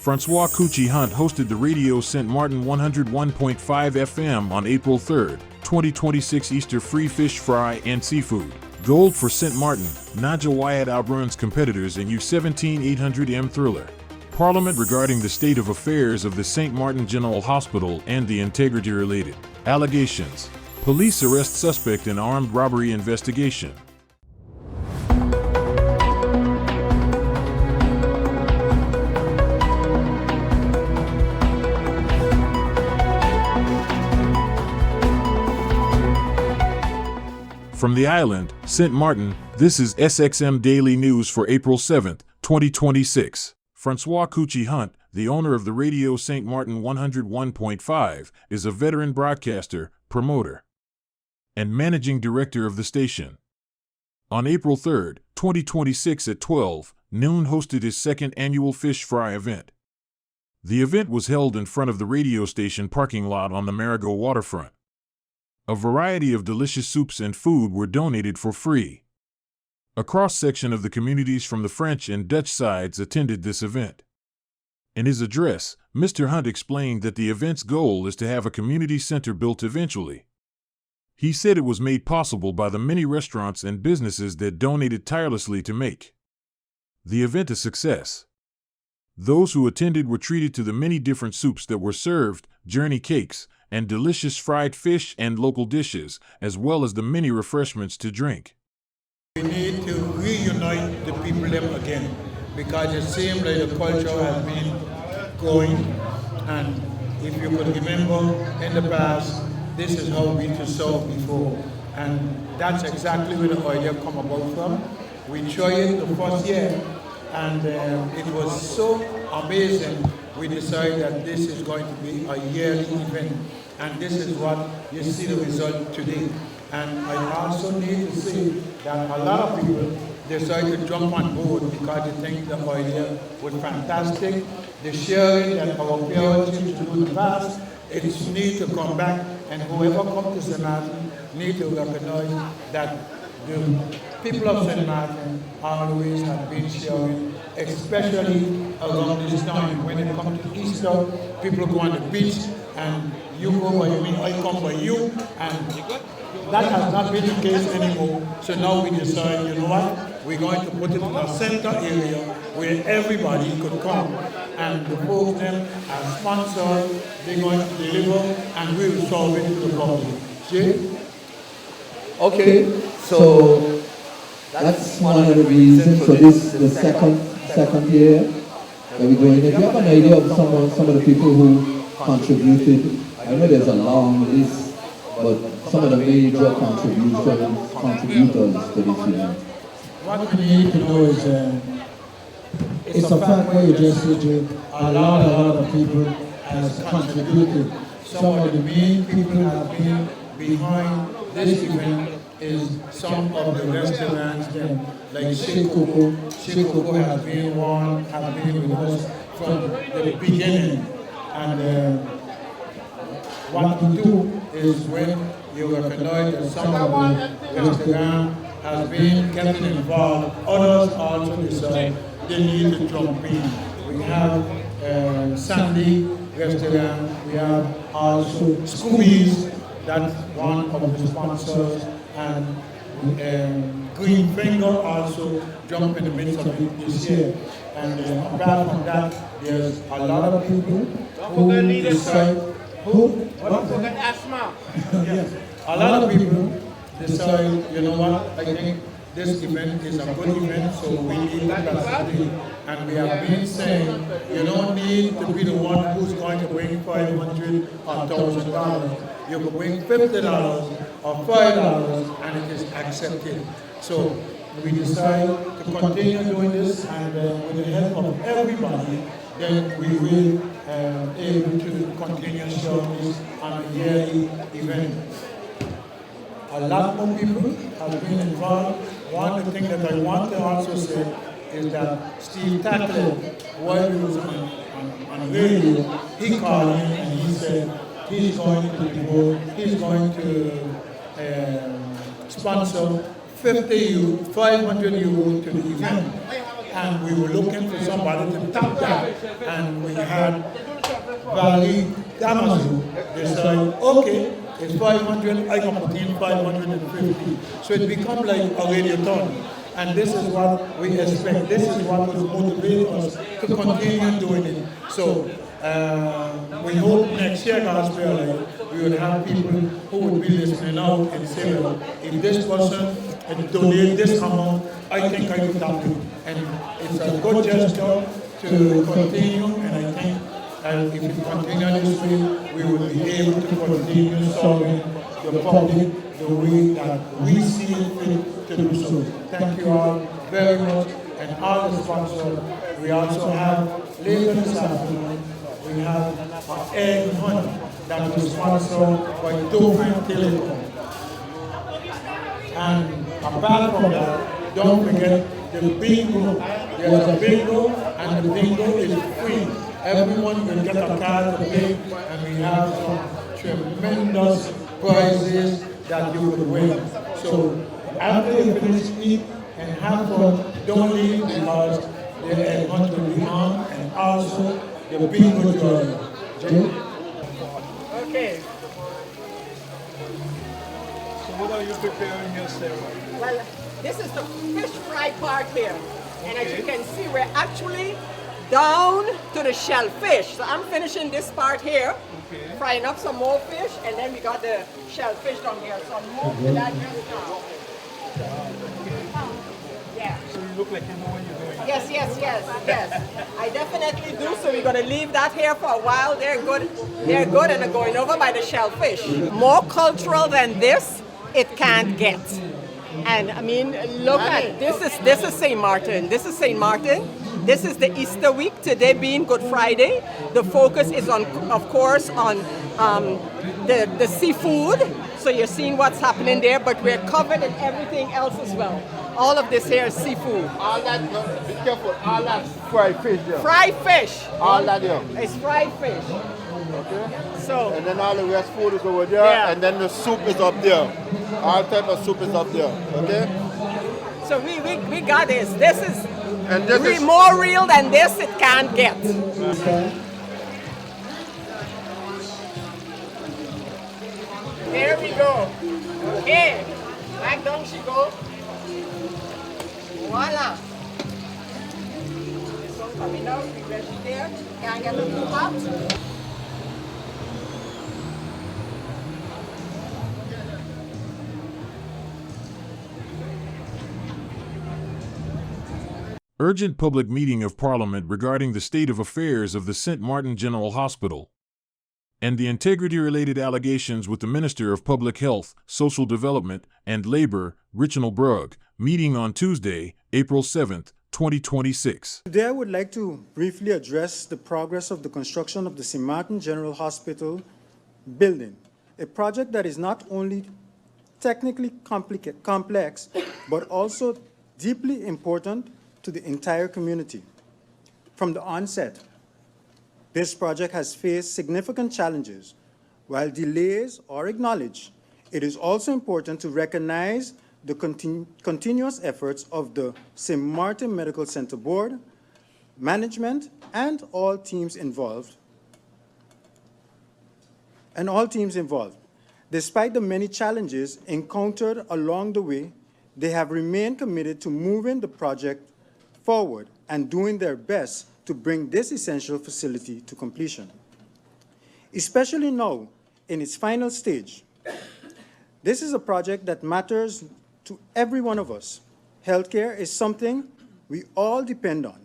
Francois Coochie Hunt hosted the Radio St. Martin 101.5 FM on April 3, 2026 Easter Free Fish Fry and Seafood. Gold for St. Martin, Naja Wyatt outruns competitors in U17 800M Thriller. Parliament regarding the state of affairs of the St. Martin General Hospital and the integrity-related allegations. Police arrest suspect in armed robbery investigation. From the island, St. Martin, this is SXM Daily News for April 7, 2026. Francois Coochie Hunt, the owner of the Radio St. Martin 101.5, is a veteran broadcaster, promoter, and managing director of the station. On April 3, 2026 at 12 noon hosted his second annual Fish Fry event. The event was held in front of the radio station parking lot on the Marigot waterfront. A variety of delicious soups and food were donated for free. A cross-section of the communities from the French and Dutch sides attended this event. In his address, Mr. Hunt explained that the event's goal is to have a community center built eventually. He said it was made possible by the many restaurants and businesses that donated tirelessly to make the event a success. Those who attended were treated to the many different soups that were served, journey cakes, and delicious fried fish and local dishes, as well as the many refreshments to drink. We need to reunite the people them again, because it seems like the culture has been going, and if you could remember in the past, this is how we to serve before, and that's exactly where the idea come about from. We tried it the first year, and it was so amazing. We decided that this is going to be a yearly event, and this is what you see the result today. And I also need to say that a lot of people decide to jump on board because they think the idea was fantastic. The sharing that our parents used to do in the past, it needs to come back, and whoever comes to St. Martin need to recognize that the people of St. Martin always have been sharing, especially around this time. When it comes to Easter, people go on the beach, and you go by me, I come by you, and that has not been the case anymore. So now we decide, you know what, we're going to put it in a center area where everybody could come. And the folks then are sponsored, they're going to deliver, and we will solve it to the public. See? Okay, so that's one of the reasons for this, the second year that we're doing it. Do you have an idea of some of the people who contributed? I know there's a long list, but some of the major contributors to this event. What we need to know is, it's a fact where you just said a lot of people has contributed. Some of the main people have been behind this event is some of the restaurants like Chez Coco. Chez Coco has been with us from the beginning. And what we do is when you recognize that some of the restaurants has been getting involved, others also decide they need to jump in. We have Sandy restaurant, we have also Scoobies, that's one of the sponsors, and Green Finger also jumped in the midst of it this year. And apart from that, there's a lot of people who decide, yes, a lot of people decide, you know what, I think this event is a good event, so we need capacity. And we have been saying, you don't need to be the one who's going to bring $500 or $1,000. You can bring $50 or $5, and it is accepted. So we decide to continue doing this, and with the help of everybody, then we will able to continue showing this on a yearly event. A lot more people have been involved. One of the things that I want to also say is that Steve Tackler, while he was on radio, he called in and he said he's going to sponsor 500 euros to the event. and we were looking for somebody to top that. And we had Valley Damasu. They said, okay, it's 500, I can put in 550. So it become like a radiothon. And this is what we expect. This is what will motivate us to continue doing it. So we hope next year, God's will, we will have people who would be listening out and say, well, if this person donate this amount, I think I could tap it. And it's a good gesture to continue, and I think if we continue this way, we will be able to continue serving the public the way that we see it fit to do so. Thank you all very much, and all the sponsors. We also have later this afternoon, we have an egg hunt that was sponsored by Dover Telecom. And apart from that, don't forget the bingo. There's a bingo, and the bingo is free. Everyone will get a card to play, and we have some tremendous prizes that you could win. So after you finish eat and have fun, don't leave, because the egg hunt will be on, and also the bingo drawing. Okay. So what are you preparing yourself? Well, this is the fish fry part here. And as you can see, we're actually down to the shellfish. So I'm finishing this part here, frying up some more fish, and then we got the shellfish down here. So I'm moving to that just now. Yeah. So you look like you know what you're doing. Yes. I definitely do. So we're going to leave that here for a while. They're good, and they're going over by the shellfish. More cultural than this, it can't get. And I mean, look at this is St. Martin. This is St. Martin. This is the Easter week. Today being Good Friday. The focus is on, of course, on the seafood. So you're seeing what's happening there, but we're covered in everything else as well. All of this here is seafood. All that, be careful, all that fried fish there. Fried fish. All that there. It's fried fish. Okay? So, And then all the rest food is over there, Yeah. and then the soup is up there. All type of soup is up there, okay? so we got this. This is And this is, more real than this it can't get. There we go. Okay. Back down she go. Voila. This one coming out. We ready there. Can't get it too hot. Urgent public meeting of Parliament regarding the state of affairs of the St. Martin General Hospital and the integrity-related allegations with the Minister of Public Health, Social Development, and Labor, Reginald Brugg, meeting on Tuesday, April 7th, 2026. Today I would like to briefly address the progress of the construction of the St. Martin General Hospital building, a project that is not only technically complex, but also deeply important to the entire community. From the onset, this project has faced significant challenges. While delays are acknowledged, it is also important to recognize the continuous efforts of the St. Martin Medical Center Board, management, and all teams involved. Despite the many challenges encountered along the way, they have remained committed to moving the project forward and doing their best to bring this essential facility to completion. Especially now, in its final stage, this is a project that matters to every one of us. Healthcare is something we all depend on.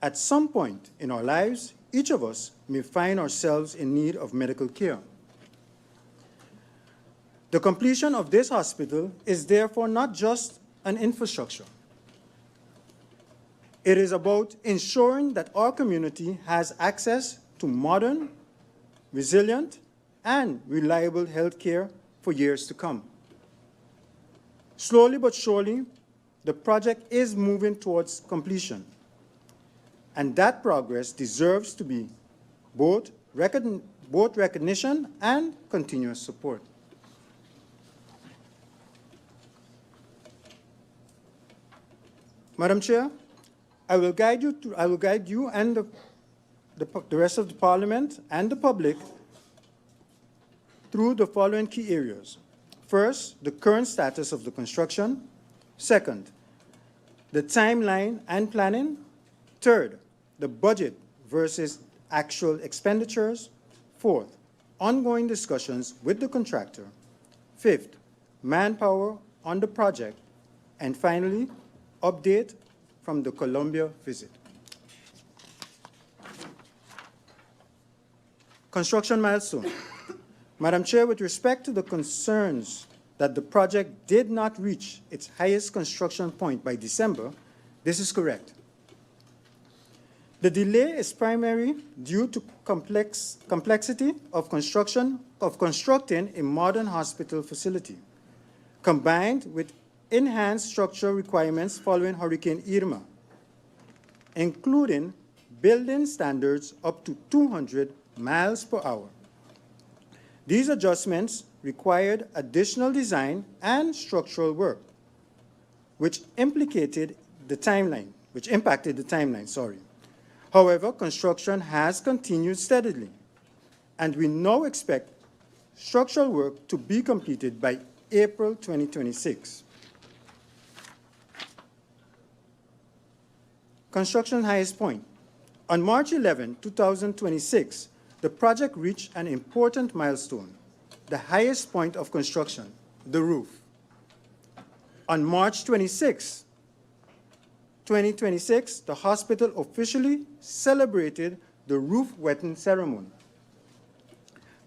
At some point in our lives, each of us may find ourselves in need of medical care. The completion of this hospital is therefore not just an infrastructure. It is about ensuring that our community has access to modern, resilient, and reliable health care for years to come. Slowly but surely, the project is moving towards completion, and that progress deserves to be both recognition and continuous support. Madam Chair, I will guide you and the rest of the Parliament and the public through the following key areas. First, the current status of the construction. Second, the timeline and planning. Third, the budget versus actual expenditures. Fourth, ongoing discussions with the contractor. Fifth, manpower on the project. And finally, update from the Colombia visit. Construction milestone. Madam Chair, with respect to the concerns that the project did not reach its highest construction point by December, this is correct. The delay is primarily due to complexity of constructing a modern hospital facility, combined with enhanced structural requirements following Hurricane Irma, including building standards up to 200 miles per hour. These adjustments required additional design and structural work, which impacted the timeline. However, construction has continued steadily, and we now expect structural work to be completed by April 2026. Construction highest point. On March 11, 2026, the project reached an important milestone, the highest point of construction, the roof. On March 26, 2026, the hospital officially celebrated the roof wetting ceremony.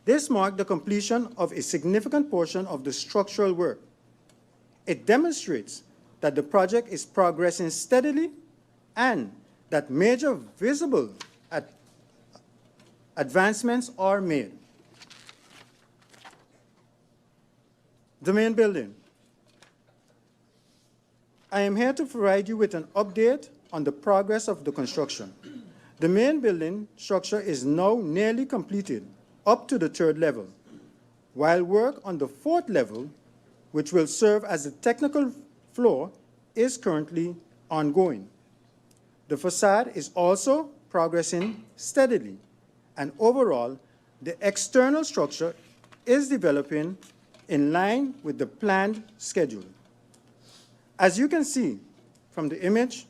This marked the completion of a significant portion of the structural work. It demonstrates that the project is progressing steadily and that major visible advancements are made. The main building. I am here to provide you with an update on the progress of the construction. The main building structure is now nearly completed up to the 3rd level, while work on the 4th level, which will serve as the technical floor, is currently ongoing. The facade is also progressing steadily, and overall, the external structure is developing in line with the planned schedule. As you can see from the image,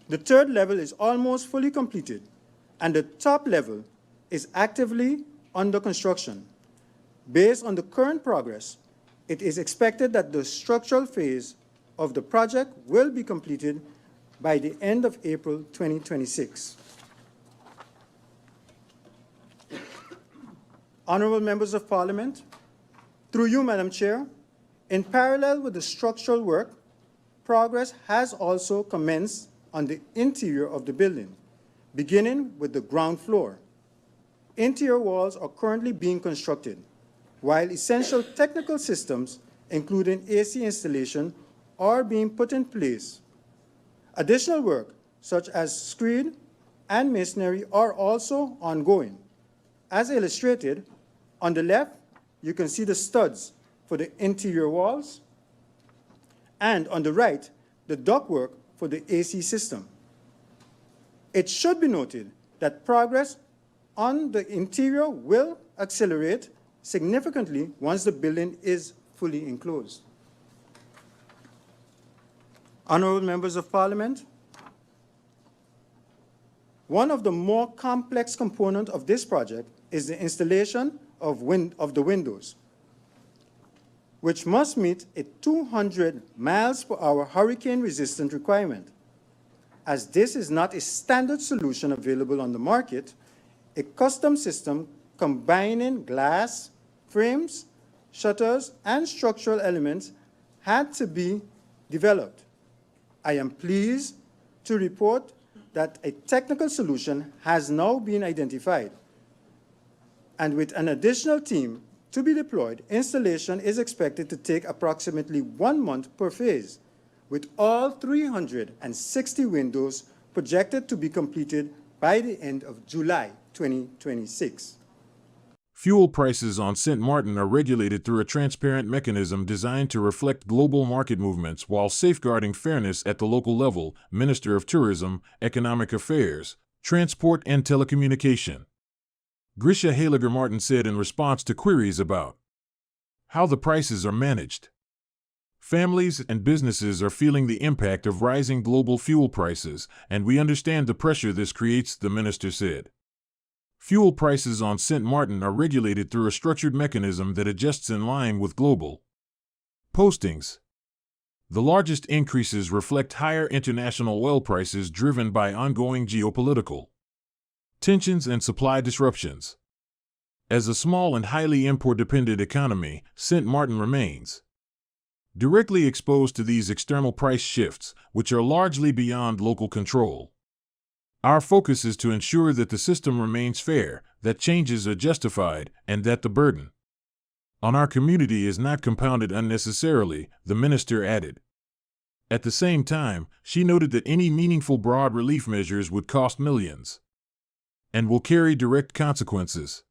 the 3rd level is almost fully completed, and the top level is actively under construction. Based on the current progress, it is expected that the structural phase of the project will be completed by the end of April 2026. Honorable members of Parliament, through you, Madam Chair, in parallel with the structural work, progress has also commenced on the interior of the building, beginning with the ground floor. Interior walls are currently being constructed, while essential technical systems, including AC installation, are being put in place. Additional work, such as screed and masonry, are also ongoing. As illustrated, on the left, you can see the studs for the interior walls, and on the right, the ductwork for the AC system. It should be noted that progress on the interior will accelerate significantly once the building is fully enclosed. Honorable members of Parliament, one of the more complex components of this project is the installation of the windows, which must meet a 200 miles per hour hurricane-resistant requirement. As this is not a standard solution available on the market, a custom system combining glass, frames, shutters, and structural elements had to be developed. I am pleased to report that a technical solution has now been identified. And with an additional team to be deployed, installation is expected to take approximately 1 month per phase, with all 360 windows projected to be completed by the end of July 2026. Fuel prices on St. Martin are regulated through a transparent mechanism designed to reflect global market movements while safeguarding fairness at the local level. Minister of Tourism, Economic Affairs, Transport and Telecommunication Grisha Haliger Martin said in response to queries about how the prices are managed. Families and businesses are feeling the impact of rising global fuel prices, and we understand the pressure this creates, the minister said. Fuel prices on St. Martin are regulated through a structured mechanism that adjusts in line with global postings. The largest increases reflect higher international oil prices driven by ongoing geopolitical tensions and supply disruptions. As a small and highly import-dependent economy, St. Martin remains directly exposed to these external price shifts, which are largely beyond local control. Our focus is to ensure that the system remains fair, that changes are justified, and that the burden on our community is not compounded unnecessarily, the minister added. At the same time, she noted that any meaningful broad relief measures would cost millions and will carry direct consequences.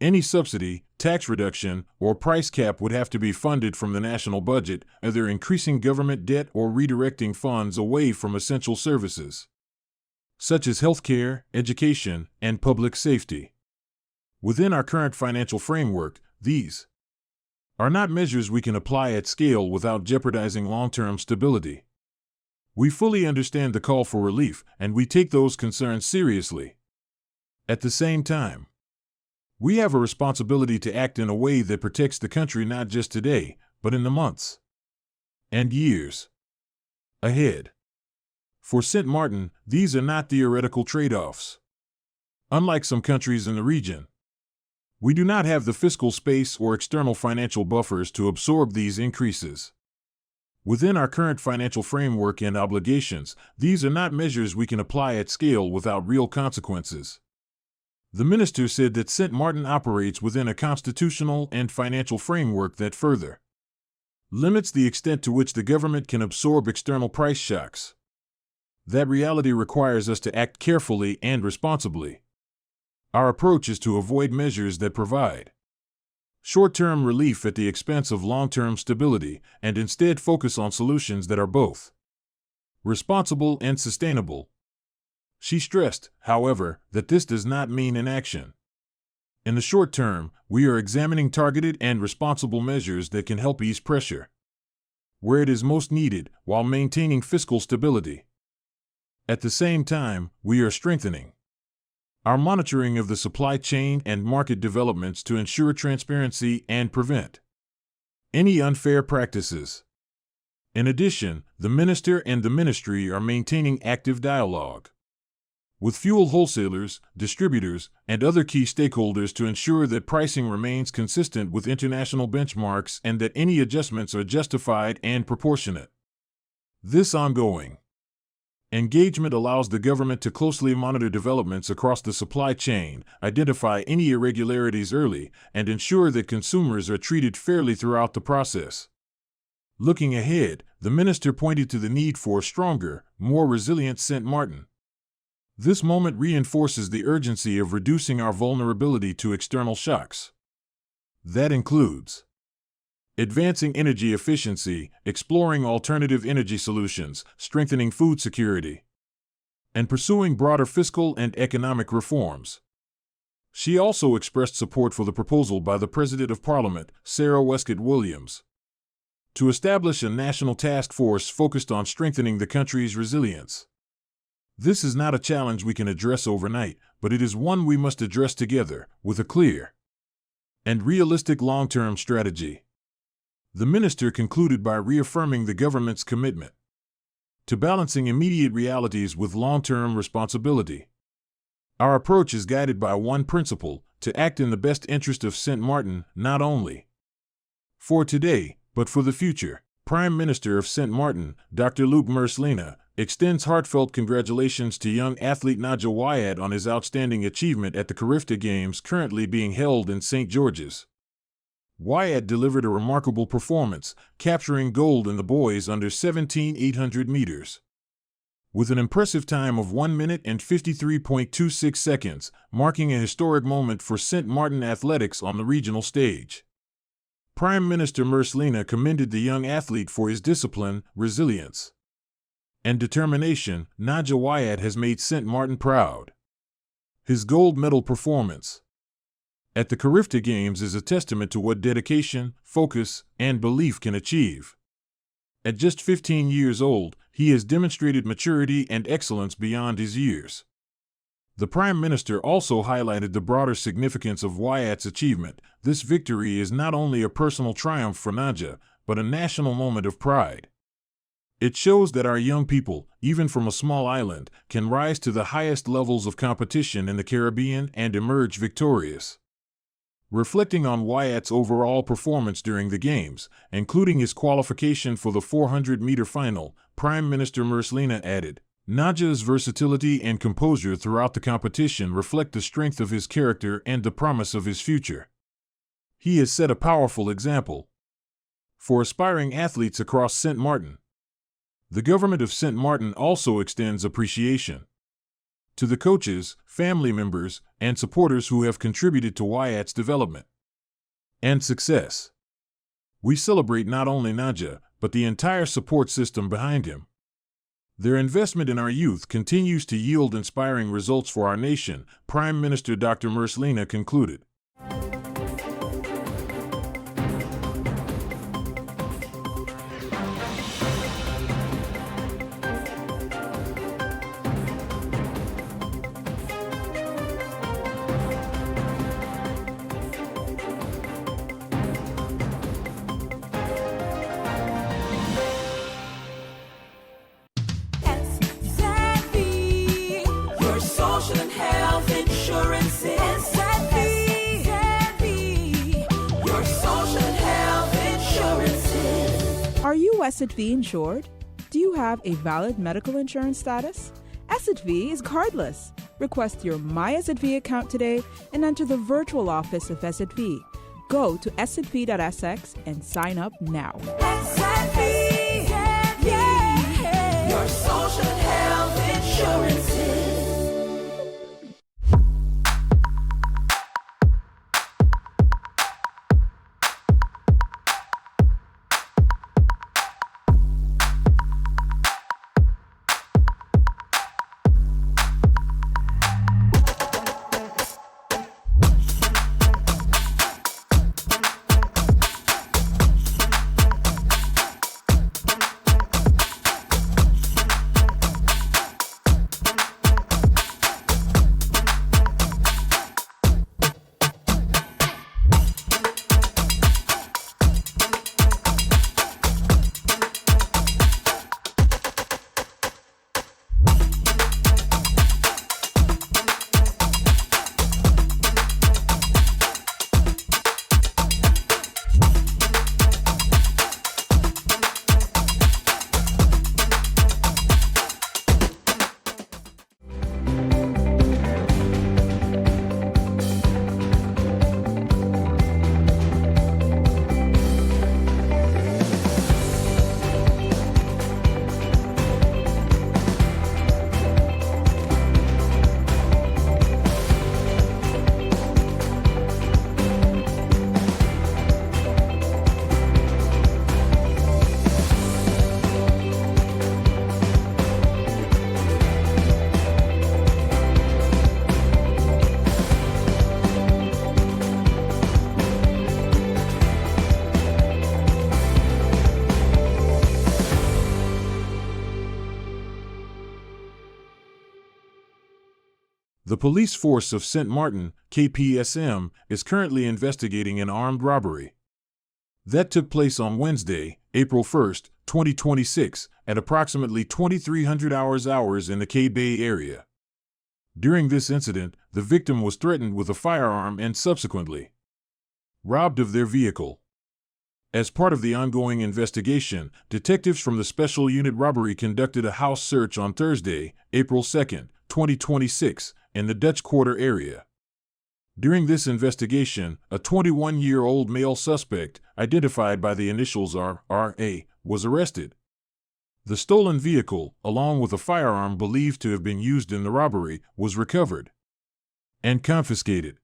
Any subsidy, tax reduction, or price cap would have to be funded from the national budget, either increasing government debt or redirecting funds away from essential services, such as healthcare, education, and public safety. Within our current financial framework, these are not measures we can apply at scale without jeopardizing long-term stability. We fully understand the call for relief, and we take those concerns seriously. At the same time, we have a responsibility to act in a way that protects the country not just today, but in the months and years ahead. For St. Martin, these are not theoretical trade-offs. Unlike some countries in the region, we do not have the fiscal space or external financial buffers to absorb these increases. Within our current financial framework and obligations, these are not measures we can apply at scale without real consequences. The minister said that St. Martin operates within a constitutional and financial framework that further limits the extent to which the government can absorb external price shocks. That reality requires us to act carefully and responsibly. Our approach is to avoid measures that provide short-term relief at the expense of long-term stability, and instead focus on solutions that are both responsible and sustainable. She stressed, however, that this does not mean inaction. In the short term, we are examining targeted and responsible measures that can help ease pressure where it is most needed while maintaining fiscal stability. At the same time, we are strengthening our monitoring of the supply chain and market developments to ensure transparency and prevent any unfair practices. In addition, the minister and the ministry are maintaining active dialogue with fuel wholesalers, distributors, and other key stakeholders to ensure that pricing remains consistent with international benchmarks and that any adjustments are justified and proportionate. This ongoing engagement allows the government to closely monitor developments across the supply chain, identify any irregularities early, and ensure that consumers are treated fairly throughout the process. Looking ahead, the minister pointed to the need for a stronger, more resilient St. Martin. This moment reinforces the urgency of reducing our vulnerability to external shocks. That includes advancing energy efficiency, exploring alternative energy solutions, strengthening food security, and pursuing broader fiscal and economic reforms. She also expressed support for the proposal by the President of Parliament, Sarah Westcott Williams, to establish a national task force focused on strengthening the country's resilience. This is not a challenge we can address overnight, but it is one we must address together, with a clear and realistic long-term strategy. The minister concluded by reaffirming the government's commitment to balancing immediate realities with long-term responsibility. Our approach is guided by one principle: to act in the best interest of St. Martin, not only for today, but for the future. Prime Minister of St. Martin, Dr. Luke Merslina, extends heartfelt congratulations to young athlete Naja Wyatt on his outstanding achievement at the Carifta Games currently being held in St. George's. Wyatt delivered a remarkable performance, capturing gold in the boys under 17 800 meters. with an impressive time of 1 minute and 53.26 seconds, marking a historic moment for St. Martin athletics on the regional stage. Prime Minister Merslina commended the young athlete for his discipline, resilience, and determination. Naja Wyatt has made St. Martin proud. His gold medal performance at the Carifta Games is a testament to what dedication, focus, and belief can achieve. At just 15 years old, he has demonstrated maturity and excellence beyond his years. The Prime Minister also highlighted the broader significance of Wyatt's achievement. This victory is not only a personal triumph for Naja, but a national moment of pride. It shows that our young people, even from a small island, can rise to the highest levels of competition in the Caribbean and emerge victorious. Reflecting on Wyatt's overall performance during the Games, including his qualification for the 400-meter final, Prime Minister Merslina added, "Naja's versatility and composure throughout the competition reflect the strength of his character and the promise of his future. He has set a powerful example for aspiring athletes across St. Martin." The government of St. Martin also extends appreciation to the coaches, family members, and supporters who have contributed to Wyatt's development and success. We celebrate not only Naja, but the entire support system behind him. Their investment in our youth continues to yield inspiring results for our nation, Prime Minister Dr. Merslina concluded. Are you SXM insured? Do you have a valid medical insurance status? SXM is cardless. Request your My SXM account today and enter the virtual office of SXM. Go to sxv.sx and sign up now. SXM, yeah, your social health insurances. The police force of St. Martin, KPSM, is currently investigating an armed robbery that took place on Wednesday, April 1, 2026, at approximately 2300 hours in the K-Bay area. During this incident, the victim was threatened with a firearm and subsequently robbed of their vehicle. As part of the ongoing investigation, detectives from the Special Unit Robbery conducted a house search on Thursday, April 2, 2026, in the Dutch Quarter area. During this investigation, a 21-year-old male suspect, identified by the initials R.A., was arrested. The stolen vehicle, along with a firearm believed to have been used in the robbery, was recovered and confiscated.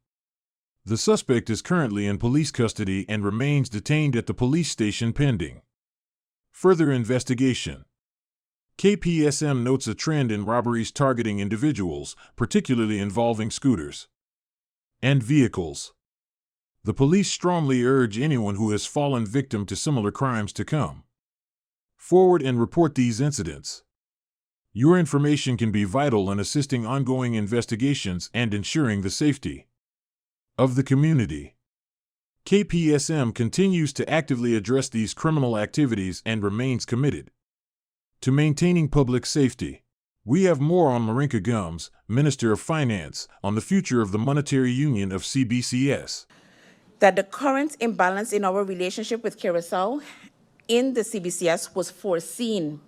The suspect is currently in police custody and remains detained at the police station pending further investigation. KPSM notes a trend in robberies targeting individuals, particularly involving scooters and vehicles. The police strongly urge anyone who has fallen victim to similar crimes to come forward and report these incidents. Your information can be vital in assisting ongoing investigations and ensuring the safety of the community. KPSM continues to actively address these criminal activities and remains committed to maintaining public safety. We have more on Marinka Gums, Minister of Finance, on the future of the monetary union of CBCS. That the current imbalance in our relationship with Curacao in the CBCS was foreseen.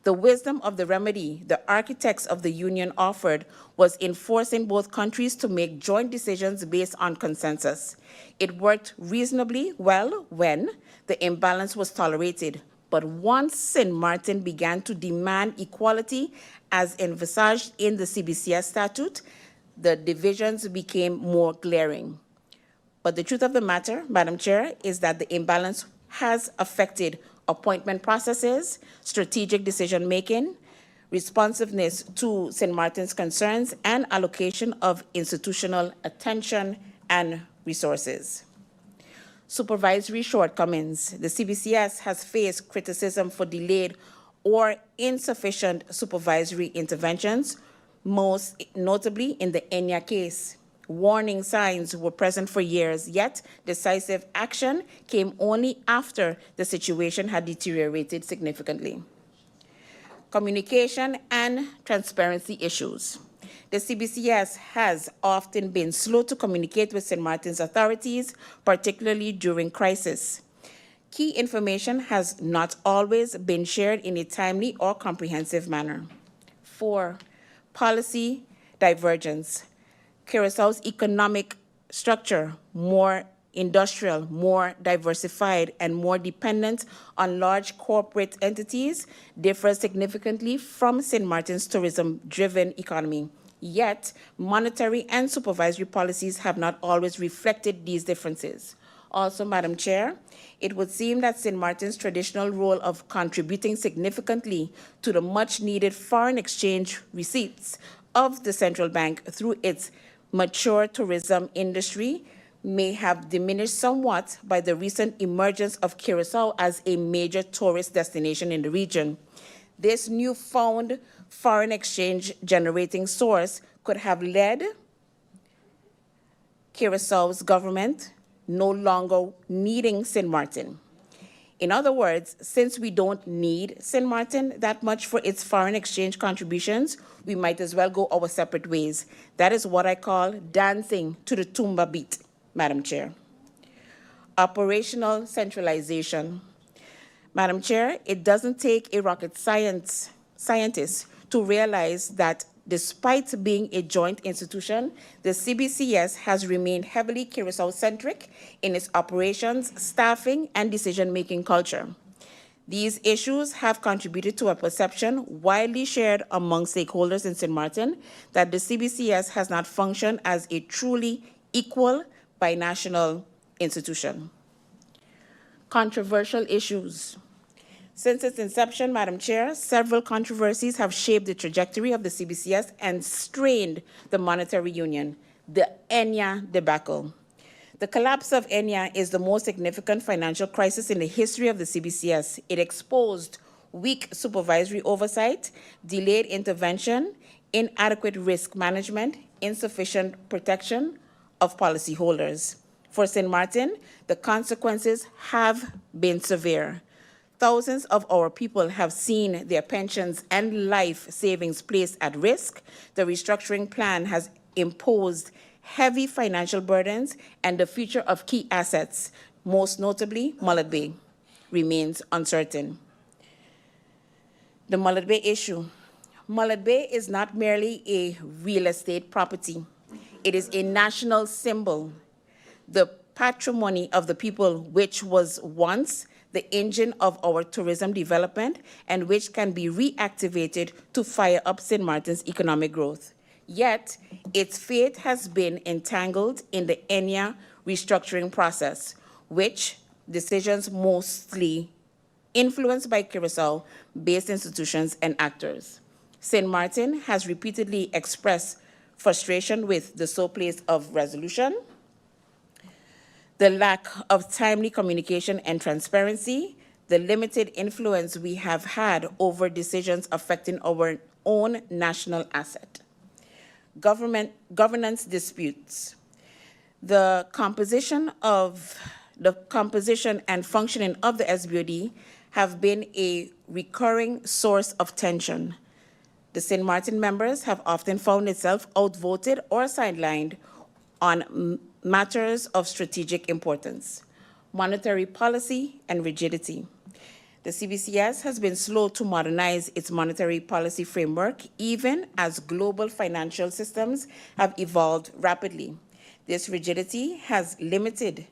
The wisdom of the remedy the architects of the union offered was in forcing both countries to make joint decisions based on consensus. It worked reasonably well when the imbalance was tolerated. But once St. Martin began to demand equality as envisaged in the CBCS statute, the divisions became more glaring. But the truth of the matter, Madam Chair, is that the imbalance has affected appointment processes, strategic decision-making, responsiveness to St. Martin's concerns, and allocation of institutional attention and resources. Supervisory shortcomings. The CBCS has faced criticism for delayed or insufficient supervisory interventions, most notably in the Enya case. Warning signs were present for years, yet decisive action came only after the situation had deteriorated significantly. Communication and transparency issues. The CBCS has often been slow to communicate with St. Martin's authorities, particularly during crisis. Key information has not always been shared in a timely or comprehensive manner. 4, policy divergence. Curaçao's economic structure, more industrial, more diversified, and more dependent on large corporate entities, differs significantly from St. Martin's tourism-driven economy. Yet, monetary and supervisory policies have not always reflected these differences. Also, Madam Chair, it would seem that St. Martin's traditional role of contributing significantly to the much-needed foreign exchange receipts of the central bank through its mature tourism industry may have diminished somewhat by the recent emergence of Curaçao as a major tourist destination in the region. This newfound foreign exchange generating source could have led Curaçao's government no longer needing St. Martin. In other words, since we don't need St. Martin that much for its foreign exchange contributions, we might as well go our separate ways. That is what I call dancing to the tumba beat, Madam Chair. Operational centralization. Madam Chair, it doesn't take a rocket scientist to realize that despite being a joint institution, the CBCS has remained heavily Curaçao-centric in its operations, staffing, and decision-making culture. These issues have contributed to a perception widely shared among stakeholders in St. Martin that the CBCS has not functioned as a truly equal binational institution. Controversial issues. Since its inception, Madam Chair, several controversies have shaped the trajectory of the CBCS and strained the monetary union. The Enya debacle. The collapse of Enya is the most significant financial crisis in the history of the CBCS. It exposed weak supervisory oversight, delayed intervention, inadequate risk management, insufficient protection of policyholders. For St. Martin, the consequences have been severe. Thousands of our people have seen their pensions and life savings placed at risk. The restructuring plan has imposed heavy financial burdens, and the future of key assets, most notably Mullet Bay, remains uncertain. The Mullet Bay issue. Mullet Bay is not merely a real estate property. It is a national symbol, the patrimony of the people, which was once the engine of our tourism development, and which can be reactivated to fire up St. Martin's economic growth. Yet, its fate has been entangled in the ENIA restructuring process, which decisions mostly influenced by Curacao-based institutions and actors. St. Martin has repeatedly expressed frustration with the slow pace of resolution, the lack of timely communication and transparency, the limited influence we have had over decisions affecting our own national asset. Governance disputes. The composition and functioning of the SBOD have been a recurring source of tension. The St. Martin members have often found itself outvoted or sidelined on matters of strategic importance, monetary policy, and rigidity. The CBCS has been slow to modernize its monetary policy framework, even as global financial systems have evolved rapidly. This rigidity has limited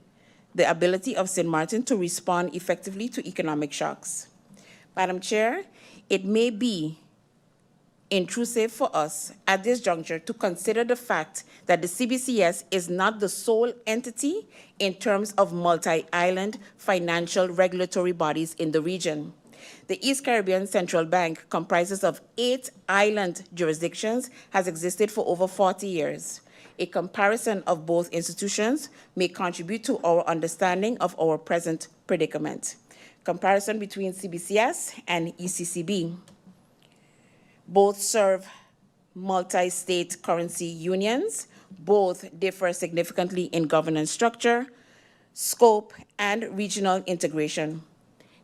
the ability of St. Martin to respond effectively to economic shocks. Madam Chair, it may be intrusive for us at this juncture to consider the fact that the CBCS is not the sole entity in terms of multi-island financial regulatory bodies in the region. The East Caribbean Central Bank comprises of 8 island jurisdictions, has existed for over 40 years. A comparison of both institutions may contribute to our understanding of our present predicament. Comparison between CBCS and ECCB. Both serve multi-state currency unions. Both differ significantly in governance structure, scope, and regional integration.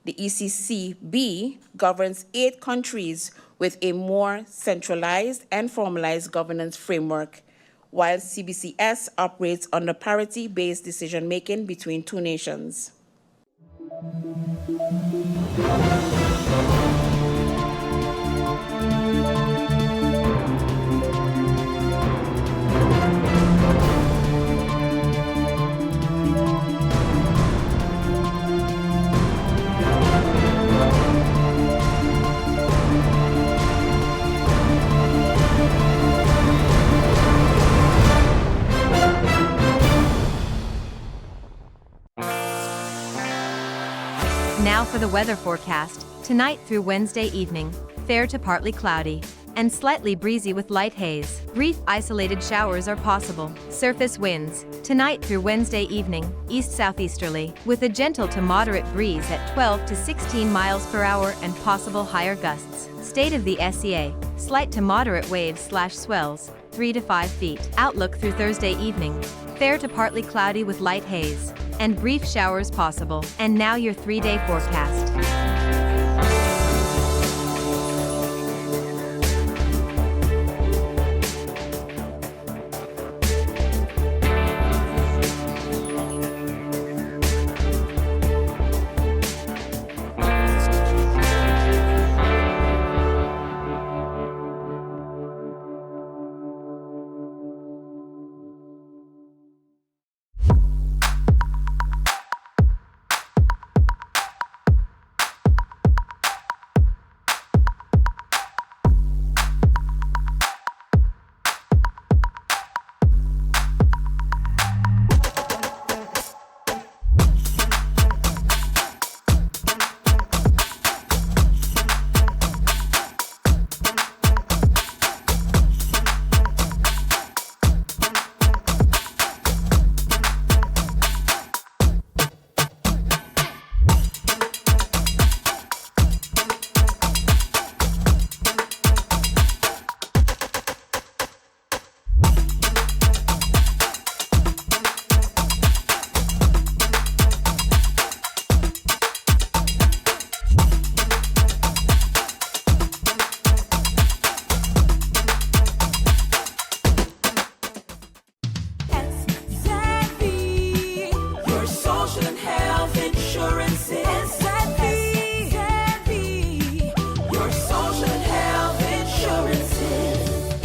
The ECCB governs 8 countries with a more centralized and formalized governance framework, while CBCS operates under parity-based decision-making between 2 nations. Now for the weather forecast. Tonight through Wednesday evening, fair to partly cloudy and slightly breezy with light haze. Brief isolated showers are possible. Surface winds. Tonight through Wednesday evening, east-southeasterly, with a gentle to moderate breeze at 12 to 16 miles per hour and possible higher gusts. State of the SEA. Slight to moderate waves/swells, 3 to 5 feet. Outlook through Thursday evening. Fair to partly cloudy with light haze and brief showers possible. And now your 3-day forecast.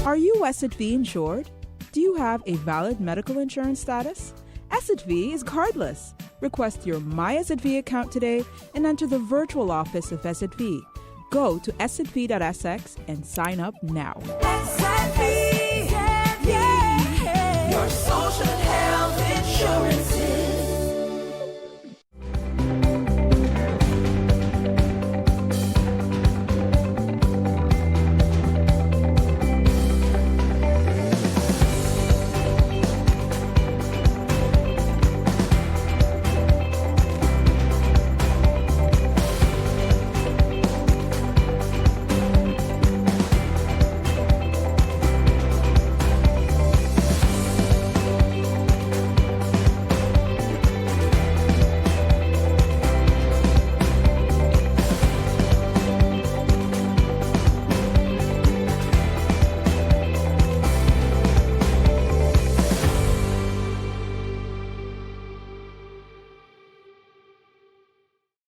Are you SXM insured? Do you have a valid medical insurance status? SXV is cardless. Request your My SXV account today and enter the virtual office of SXV. Go to sxv.sx and sign up now. SXV, yeah. Your social health insurances.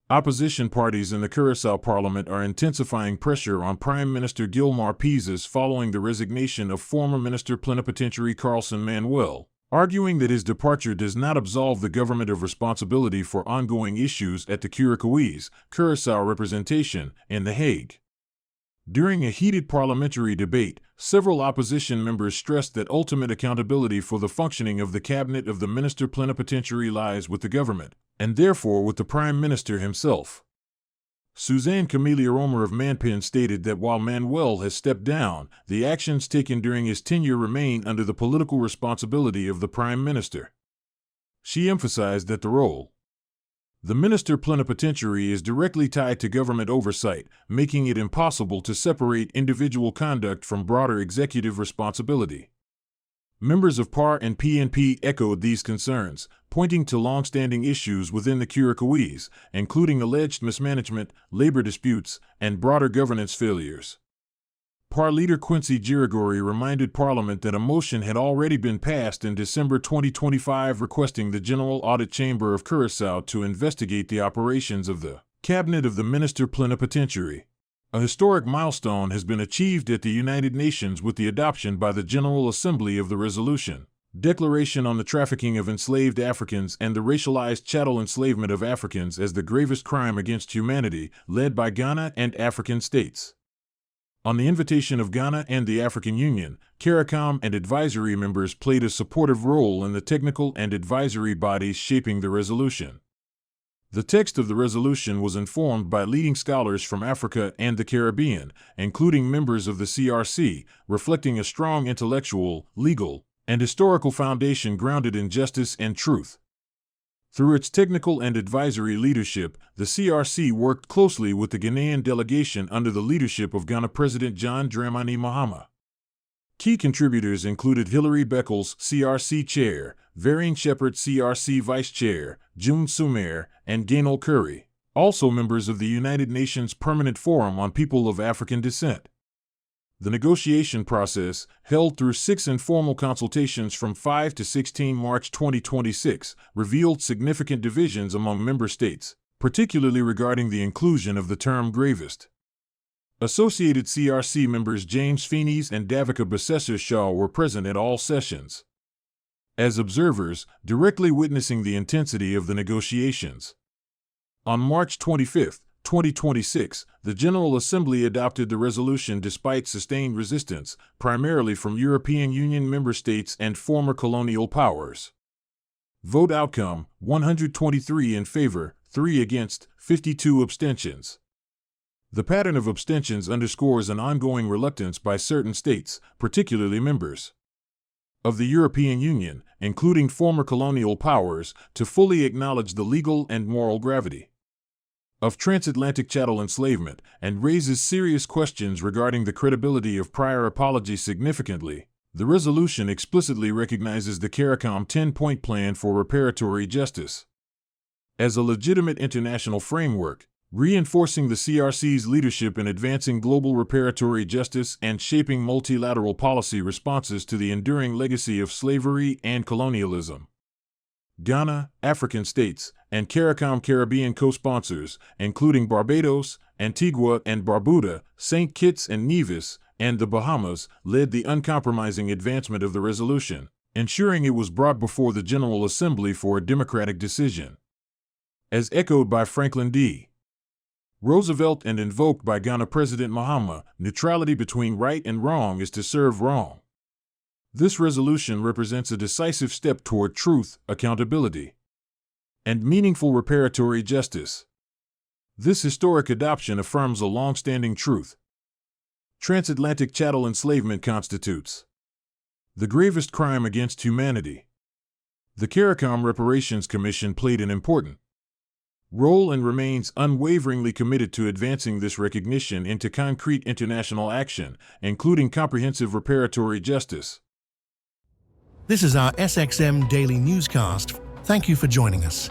Opposition parties in the Curaçao Parliament are intensifying pressure on Prime Minister Gilmar Pizes following the resignation of former Minister Plenipotentiary Carlson Manuel, arguing that his departure does not absolve the government of responsibility for ongoing issues at the Curaçao representation in The Hague. During a heated parliamentary debate, several opposition members stressed that ultimate accountability for the functioning of the cabinet of the Minister Plenipotentiary lies with the government, and therefore with the Prime Minister himself. Suzanne Camelia Romer of Manpin stated that while Manuel has stepped down, the actions taken during his tenure remain under the political responsibility of the Prime Minister. She emphasized that the role the Minister Plenipotentiary is directly tied to government oversight, making it impossible to separate individual conduct from broader executive responsibility. Members of PAR and PNP echoed these concerns, pointing to long-standing issues within the Curaçaoese, including alleged mismanagement, labor disputes, and broader governance failures. PAR leader Quincy Girigori reminded Parliament that a motion had already been passed in December 2025 requesting the General Audit Chamber of Curaçao to investigate the operations of the Cabinet of the Minister Plenipotentiary. A historic milestone has been achieved at the United Nations with the adoption by the General Assembly of the resolution, Declaration on the Trafficking of Enslaved Africans and the Racialized Chattel Enslavement of Africans as the Gravest Crime Against Humanity, led by Ghana and African states. On the invitation of Ghana and the African Union, CARICOM and advisory members played a supportive role in the technical and advisory bodies shaping the resolution. The text of the resolution was informed by leading scholars from Africa and the Caribbean, including members of the CRC, reflecting a strong intellectual, legal, and historical foundation grounded in justice and truth. Through its technical and advisory leadership, the CRC worked closely with the Ghanaian delegation under the leadership of Ghana President John Dramani Mahama. Key contributors included Hilary Beckles, CRC Chair, Varian Shepherd, CRC Vice Chair, June Sumer, and Gaynell Curry, also members of the United Nations Permanent Forum on People of African Descent. The negotiation process, held through 6 informal consultations from 5 to 16 March 2026, revealed significant divisions among member states, particularly regarding the inclusion of the term gravest. Associated CRC members James Feeney's and Davika Besesser Shaw were present at all sessions, as observers, directly witnessing the intensity of the negotiations. On March 25, 2026, the General Assembly adopted the resolution despite sustained resistance, primarily from European Union member states and former colonial powers. Vote outcome: 123 in favor, 3 against, 52 abstentions. The pattern of abstentions underscores an ongoing reluctance by certain states, particularly members of the European Union, including former colonial powers, to fully acknowledge the legal and moral gravity of transatlantic chattel enslavement, and raises serious questions regarding the credibility of prior apologies. Significantly, the resolution explicitly recognizes the CARICOM 10-point plan for reparatory justice as a legitimate international framework, reinforcing the CRC's leadership in advancing global reparatory justice and shaping multilateral policy responses to the enduring legacy of slavery and colonialism. Ghana, African states, and CARICOM Caribbean co-sponsors, including Barbados, Antigua and Barbuda, St. Kitts and Nevis, and the Bahamas, led the uncompromising advancement of the resolution, ensuring it was brought before the General Assembly for a democratic decision. As echoed by Franklin D. Roosevelt and invoked by Ghana President Mahama, neutrality between right and wrong is to serve wrong. This resolution represents a decisive step toward truth, accountability, and meaningful reparatory justice. This historic adoption affirms a long-standing truth. Transatlantic chattel enslavement constitutes the gravest crime against humanity. The CARICOM Reparations Commission played an important role and remains unwaveringly committed to advancing this recognition into concrete international action, including comprehensive reparatory justice. This is our SXM Daily Newscast. Thank you for joining us.